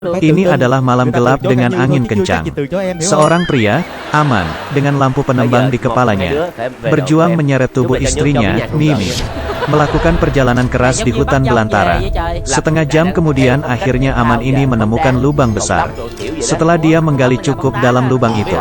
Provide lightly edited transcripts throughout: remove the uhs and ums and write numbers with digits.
Ini adalah malam gelap dengan angin kencang. Seorang pria, Aman, dengan lampu penembang di kepalanya, berjuang menyeret tubuh istrinya, Mimi, melakukan perjalanan keras di hutan belantara. Setengah jam kemudian akhirnya Aman ini menemukan lubang besar. Setelah dia menggali cukup dalam lubang itu,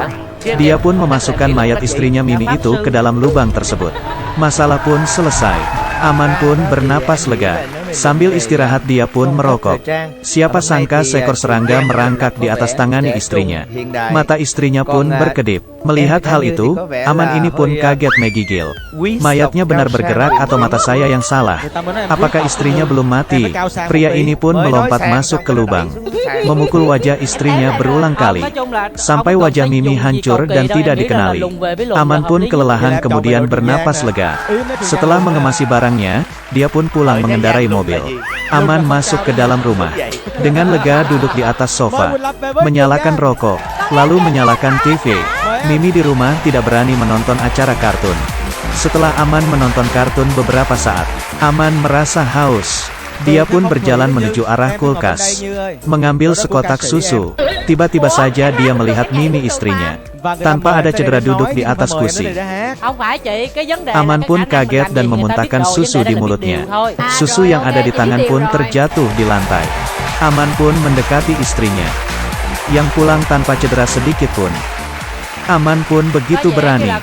dia pun memasukkan mayat istrinya Mimi itu ke dalam lubang tersebut. Masalah pun selesai. Aman pun bernapas lega. Sambil istirahat dia pun merokok. Siapa sangka seekor serangga merangkak di atas tangan istrinya. Mata istrinya pun berkedip. Melihat hal itu, Aman ini pun kaget menggigil. Mayatnya benar bergerak atau mata saya yang salah? Apakah istrinya belum mati? Pria ini pun melompat masuk ke lubang, memukul wajah istrinya berulang kali, sampai wajah Mimi hancur dan tidak dikenali. Aman pun kelelahan kemudian bernapas lega. Setelah mengemasi barangnya, dia pun pulang mengendarai mobil. Aman masuk ke dalam rumah. Dengan lega duduk di atas sofa, menyalakan rokok, lalu menyalakan TV. Mimi di rumah tidak berani menonton acara kartun. Setelah Aman menonton kartun beberapa saat, Aman merasa haus. Dia pun berjalan menuju arah kulkas, mengambil sekotak susu. Tiba-tiba saja dia melihat Mimi istrinya, tanpa ada cedera duduk di atas kursi. Aman pun kaget dan memuntahkan susu di mulutnya. Susu yang ada di tangan pun terjatuh di lantai. Aman pun mendekati istrinya, yang pulang tanpa cedera sedikit pun. Aman pun begitu berani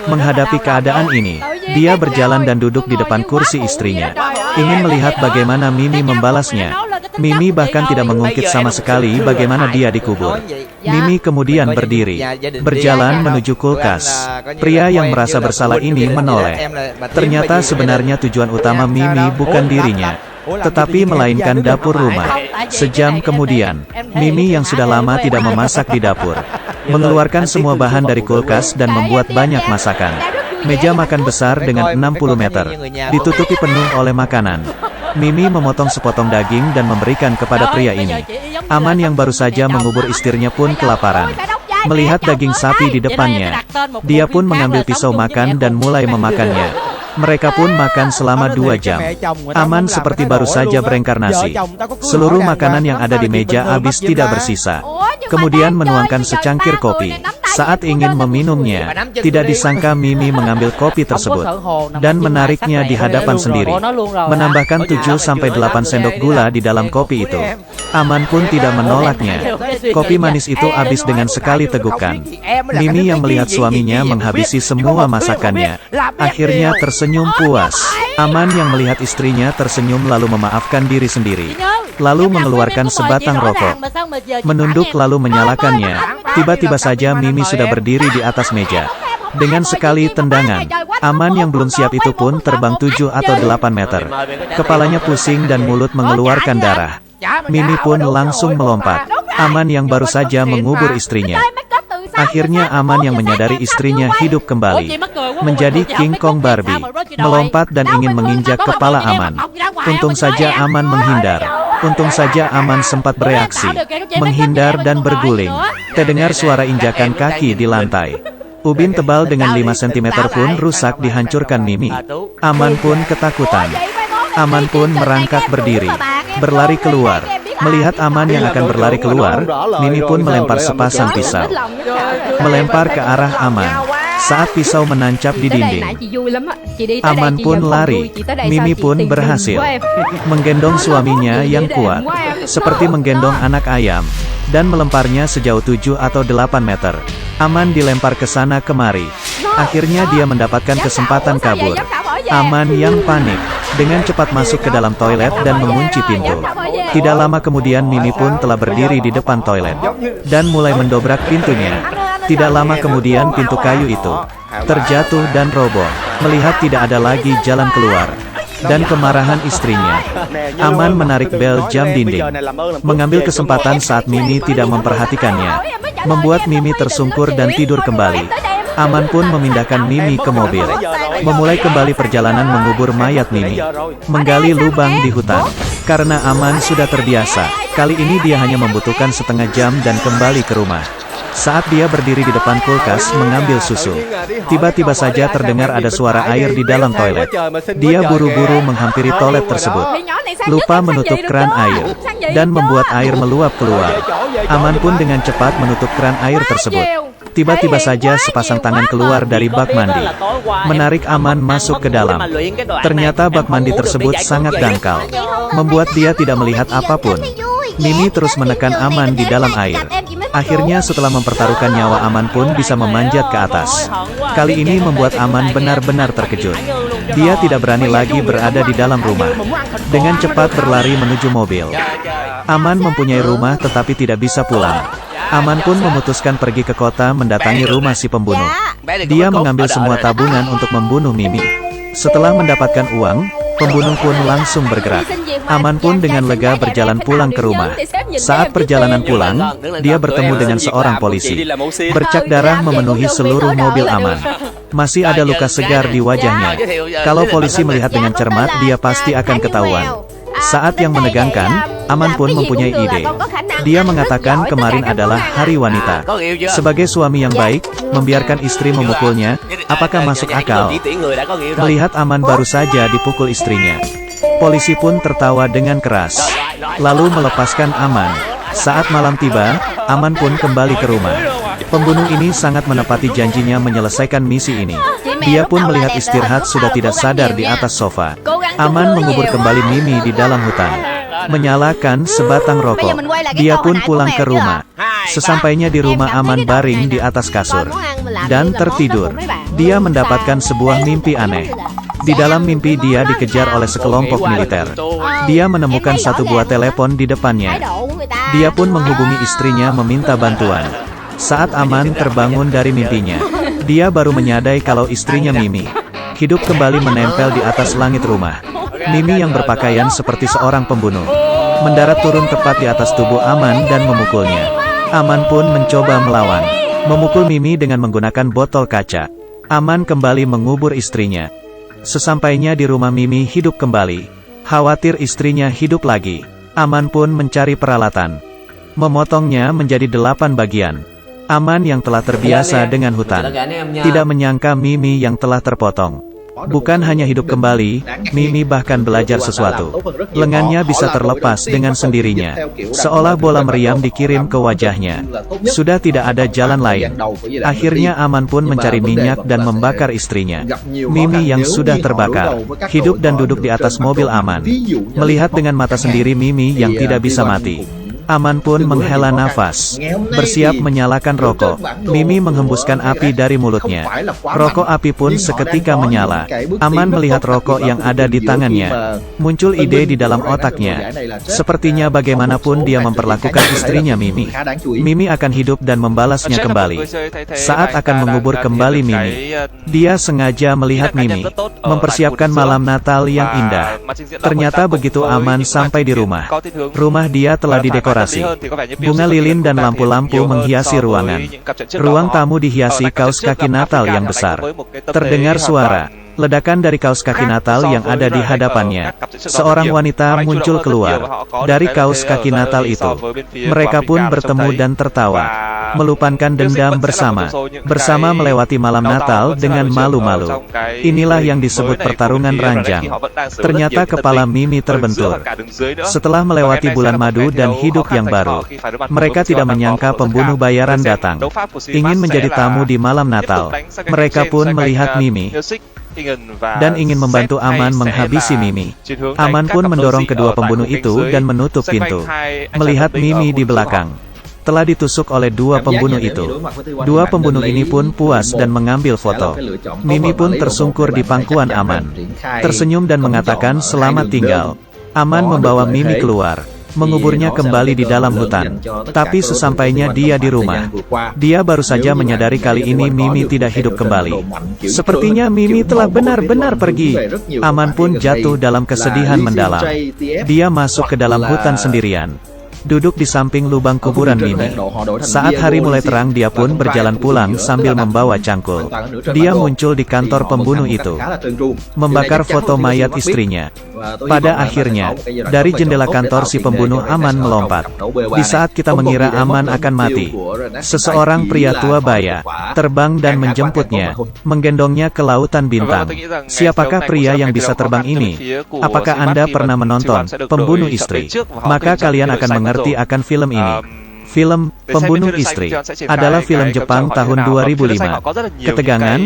menghadapi keadaan ini. Dia berjalan dan duduk di depan kursi istrinya, ingin melihat bagaimana Mimi membalasnya. Mimi bahkan tidak mengungkit sama sekali bagaimana dia dikubur. Mimi kemudian berdiri, berjalan menuju kulkas. Pria yang merasa bersalah ini menoleh. Ternyata sebenarnya tujuan utama Mimi bukan dirinya, tetapi melainkan dapur rumah. Sejam kemudian, Mimi yang sudah lama tidak memasak di dapur, mengeluarkan semua bahan dari kulkas dan membuat banyak masakan. Meja makan besar dengan 60 meter, ditutupi penuh oleh makanan. Mimi memotong sepotong daging dan memberikan kepada pria ini. Aman yang baru saja mengubur istrinya pun kelaparan. Melihat daging sapi di depannya, dia pun mengambil pisau makan dan mulai memakannya. Mereka pun makan selama 2 jam. Aman seperti baru saja bereinkarnasi. Seluruh makanan yang ada di meja habis tidak bersisa. Kemudian menuangkan secangkir kopi. Saat ingin meminumnya, tidak disangka Mimi mengambil kopi tersebut dan menariknya di hadapan sendiri, menambahkan 7-8 sendok gula di dalam kopi itu. Aman pun tidak menolaknya. Kopi manis itu habis dengan sekali tegukan. Mimi yang melihat suaminya menghabisi semua masakannya, akhirnya tersenyum puas. Aman yang melihat istrinya tersenyum lalu memaafkan diri sendiri, lalu mengeluarkan sebatang rokok, menunduk lalu menyalakannya. Tiba-tiba saja Mimi sudah berdiri di atas meja. Dengan sekali tendangan, Aman yang belum siap itu pun terbang 7 atau 8 meter. Kepalanya pusing dan mulut mengeluarkan darah. Mimi pun langsung melompat. Aman yang baru saja mengubur istrinya. Akhirnya Aman yang menyadari istrinya hidup kembali, menjadi King Kong Barbie, melompat dan ingin menginjak kepala Aman. Untung saja Aman menghindar. Untung saja Aman sempat bereaksi, menghindar dan berguling. Terdengar suara injakan kaki di lantai. Ubin tebal dengan 5 cm pun rusak dihancurkan Mimi. Aman pun ketakutan. Aman pun merangkak berdiri, berlari keluar. Melihat Aman yang akan berlari keluar, Mimi pun melempar sepasang pisau, melempar ke arah Aman. Saat pisau menancap di dinding, Aman pun lari. Mimi pun berhasil menggendong suaminya yang kuat, seperti menggendong anak ayam, dan melemparnya sejauh 7 atau 8 meter. Aman dilempar ke sana kemari. Akhirnya dia mendapatkan kesempatan kabur. Aman yang panik, dengan cepat masuk ke dalam toilet dan mengunci pintu. Tidak lama kemudian Mimi pun telah berdiri di depan toilet, dan mulai mendobrak pintunya. Tidak lama kemudian pintu kayu itu terjatuh dan roboh. Melihat tidak ada lagi jalan keluar, dan kemarahan istrinya, Aman menarik bel jam dinding, mengambil kesempatan saat Mimi tidak memperhatikannya, membuat Mimi tersungkur dan tidur kembali. Aman pun memindahkan Mimi ke mobil, memulai kembali perjalanan mengubur mayat Mimi, menggali lubang di hutan. Karena Aman sudah terbiasa, kali ini dia hanya membutuhkan setengah jam dan kembali ke rumah. Saat dia berdiri di depan kulkas mengambil susu, tiba-tiba saja terdengar ada suara air di dalam toilet. Dia buru-buru menghampiri toilet tersebut, lupa menutup keran air, dan membuat air meluap keluar. Aman pun dengan cepat menutup keran air tersebut. Tiba-tiba saja sepasang tangan keluar dari bak mandi, menarik Aman masuk ke dalam. Ternyata bak mandi tersebut sangat dangkal, membuat dia tidak melihat apapun. Mimi terus menekan Aman di dalam air. Akhirnya setelah mempertaruhkan nyawa Aman pun bisa memanjat ke atas. Kali ini membuat Aman benar-benar terkejut. Dia tidak berani lagi berada di dalam rumah. Dengan cepat berlari menuju mobil. Aman mempunyai rumah tetapi tidak bisa pulang. Aman pun memutuskan pergi ke kota mendatangi rumah si pembunuh. Dia mengambil semua tabungan untuk membunuh Mimi. Setelah mendapatkan uang, pembunuh pun langsung bergerak. Aman pun dengan lega berjalan pulang ke rumah. Saat perjalanan pulang, dia bertemu dengan seorang polisi. Bercak darah memenuhi seluruh mobil Aman. Masih ada luka segar di wajahnya. Kalau polisi melihat dengan cermat, dia pasti akan ketahuan. Saat yang menegangkan, Aman pun mempunyai ide. Dia mengatakan kemarin adalah hari wanita. Sebagai suami yang baik, membiarkan istri memukulnya, apakah masuk akal? Melihat Aman baru saja dipukul istrinya, polisi pun tertawa dengan keras, lalu melepaskan Aman. Saat malam tiba, Aman pun kembali ke rumah. Pembunuh ini sangat menepati janjinya menyelesaikan misi ini. Dia pun melihat istirahat sudah tidak sadar di atas sofa. Aman mengubur kembali Mimi di dalam hutan, menyalakan sebatang rokok. Dia pun pulang ke rumah. Sesampainya di rumah, Aman baring di atas kasur dan tertidur. Dia mendapatkan sebuah mimpi aneh. Di dalam mimpi dia dikejar oleh sekelompok militer. Dia menemukan satu buah telepon di depannya. Dia pun menghubungi istrinya meminta bantuan. Saat Aman terbangun dari mimpinya, dia baru menyadari kalau istrinya Mimi hidup kembali menempel di atas langit rumah. Mimi yang berpakaian seperti seorang pembunuh mendarat turun tepat di atas tubuh Aman dan memukulnya. Aman pun mencoba melawan, memukul Mimi dengan menggunakan botol kaca. Aman kembali mengubur istrinya. Sesampainya di rumah, Mimi hidup kembali. Khawatir istrinya hidup lagi, Aman pun mencari peralatan, memotongnya menjadi 8 bagian. Aman yang telah terbiasa dengan hutan, tidak menyangka Mimi yang telah terpotong bukan hanya hidup kembali, Mimi bahkan belajar sesuatu. Lengannya bisa terlepas dengan sendirinya, seolah bola meriam dikirim ke wajahnya. Sudah tidak ada jalan lain. Akhirnya Aman pun mencari minyak dan membakar istrinya. Mimi yang sudah terbakar, hidup dan duduk di atas mobil Aman, melihat dengan mata sendiri Mimi yang tidak bisa mati. Aman pun menghela nafas, bersiap menyalakan rokok. Mimi menghembuskan api dari mulutnya. Rokok api pun seketika menyala. Aman melihat rokok yang ada di tangannya. Muncul ide di dalam otaknya. Sepertinya bagaimanapun dia memperlakukan istrinya Mimi, Mimi akan hidup dan membalasnya kembali. Saat akan mengubur kembali Mimi, dia sengaja melihat Mimi mempersiapkan malam Natal yang indah. Ternyata begitu Aman sampai di rumah dia telah didekorasi. Bunga lilin dan lampu-lampu menghiasi ruangan. Ruang tamu dihiasi kaos kaki Natal yang besar. Terdengar suara ledakan dari kaos kaki Natal yang ada di hadapannya. Seorang wanita muncul keluar dari kaos kaki Natal itu. Mereka pun bertemu dan tertawa, melupakan dendam bersama melewati malam Natal dengan malu-malu. Inilah yang disebut pertarungan ranjang. Ternyata kepala Mimi terbentur. Setelah melewati bulan madu dan hidup yang baru, mereka tidak menyangka pembunuh bayaran datang, ingin menjadi tamu di malam Natal. Mereka pun melihat Mimi dan ingin membantu Aman menghabisi Mimi. Aman pun mendorong kedua pembunuh itu dan menutup pintu. Melihat Mimi di belakang telah ditusuk oleh dua pembunuh itu. Dua pembunuh ini pun puas dan mengambil foto. Mimi pun tersungkur di pangkuan Aman, tersenyum dan mengatakan selamat tinggal. Aman membawa Mimi keluar, menguburnya kembali di dalam hutan. Tapi sesampainya dia di rumah, dia baru saja menyadari kali ini Mimi tidak hidup kembali. Sepertinya Mimi telah benar-benar pergi. Aman pun jatuh dalam kesedihan mendalam. Dia masuk ke dalam hutan sendirian, duduk di samping lubang kuburan Mimi. Saat hari mulai terang dia pun berjalan pulang sambil membawa cangkul. Dia muncul di kantor pembunuh itu, membakar foto mayat istrinya. Pada akhirnya, dari jendela kantor si pembunuh Aman melompat. Di saat kita mengira Aman akan mati, seseorang pria tua baya terbang dan menjemputnya, menggendongnya ke lautan bintang. Siapakah pria yang bisa terbang ini? Apakah Anda pernah menonton Pembunuh Istri? Maka kalian akan mengerti akan film ini. Film Pembunuh Istri adalah film Jepang tahun 2005. Ketegangan,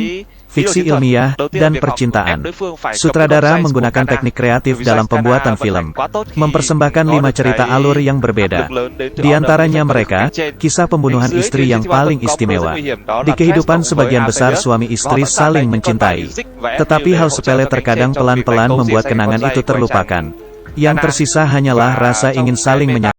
fiksi ilmiah, dan percintaan. Sutradara menggunakan teknik kreatif dalam pembuatan film, mempersembahkan 5 cerita alur yang berbeda. Di antaranya mereka, kisah pembunuhan istri yang paling istimewa. Di kehidupan sebagian besar suami istri saling mencintai, tetapi hal sepele terkadang pelan-pelan membuat kenangan itu terlupakan. Yang tersisa hanyalah rasa ingin saling menyakiti.